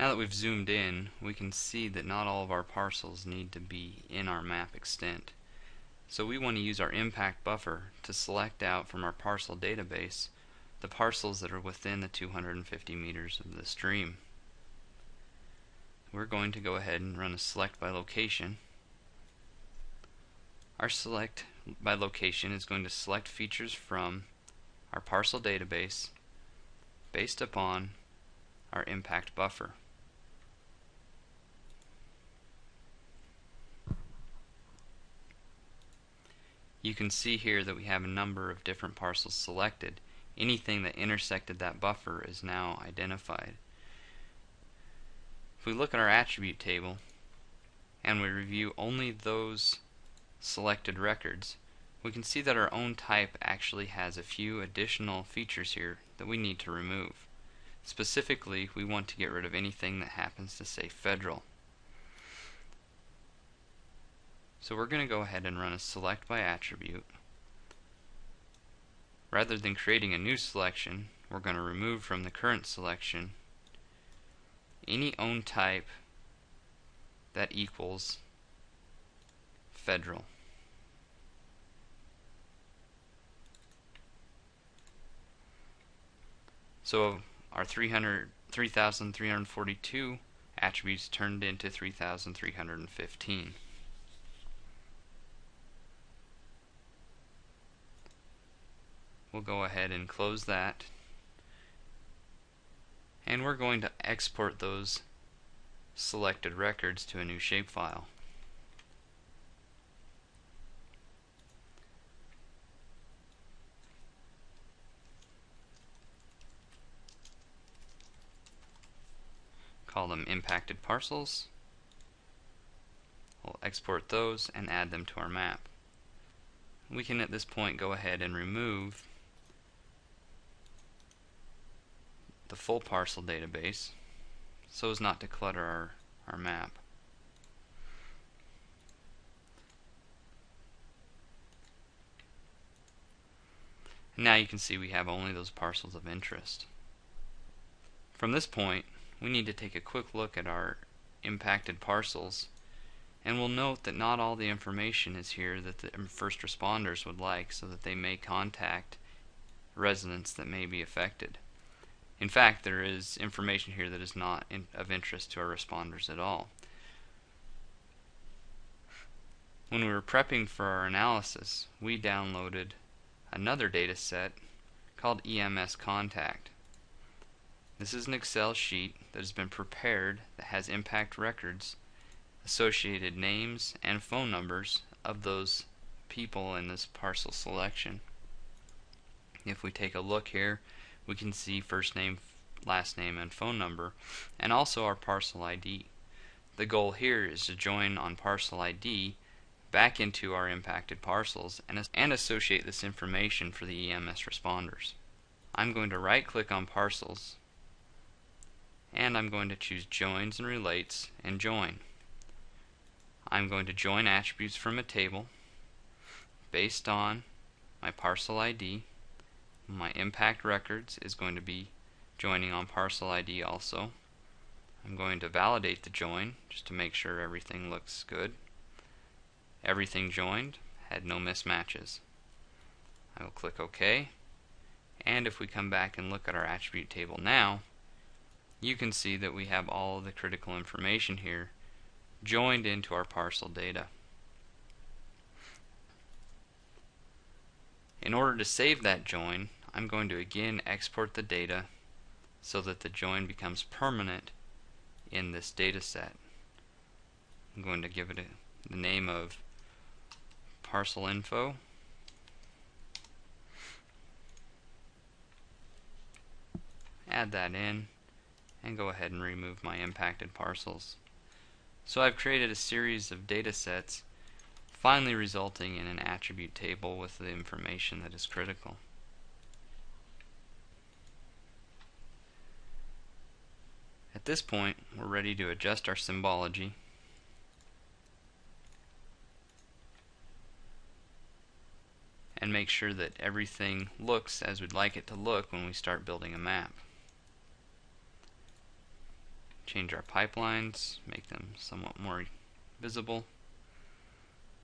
Now that we've zoomed in, we can see that not all of our parcels need to be in our map extent. So we want to use our impact buffer to select out from our parcel database the parcels that are within the 250 meters of the stream. We're going to go ahead and run a select by location. Our select by location is going to select features from our parcel database based upon our impact buffer. You can see here that we have a number of different parcels selected. Anything that intersected that buffer is now identified. If we look at our attribute table and we review only those selected records, we can see that our own type actually has a few additional features here that we need to remove. Specifically, we want to get rid of anything that happens to say federal. So we're going to go ahead and run a select by attribute. Rather than creating a new selection, we're going to remove from the current selection any own type that equals federal. So our 3,342 attributes turned into 3,315. We'll go ahead and close that, and we're going to export those selected records to a new shapefile. Call them impacted parcels. We'll export those and add them to our map. We can at this point go ahead and remove the full parcel database so as not to clutter our map. And now you can see we have only those parcels of interest. From this point, we need to take a quick look at our impacted parcels, and we'll note that not all the information is here that the first responders would like, so that they may contact residents that may be affected. In fact, there is information here that is not of interest to our responders at all. When we were prepping for our analysis, we downloaded another data set called EMS Contact. This is an Excel sheet that has been prepared that has impact records, associated names and phone numbers of those people in this parcel selection. If we take a look here, we can see first name, last name, and phone number, and also our parcel ID. The goal here is to join on parcel ID back into our impacted parcels and associate this information for the EMS responders. I'm going to right click on parcels, and I'm going to choose joins and relates and join. I'm going to join attributes from a table based on my parcel ID. My impact records is going to be joining on parcel ID also. I'm going to validate the join just to make sure everything looks good. Everything joined, had no mismatches. I will click OK, and if we come back and look at our attribute table now, you can see that we have all of the critical information here joined into our parcel data. In order to save that join, I'm going to again export the data so that the join becomes permanent in this data set. I'm going to give it the name of parcel info, add that in, and go ahead and remove my impacted parcels. So I've created a series of data sets, finally resulting in an attribute table with the information that is critical. At this point, we're ready to adjust our symbology and make sure that everything looks as we'd like it to look when we start building a map. change our pipelines, make them somewhat more visible.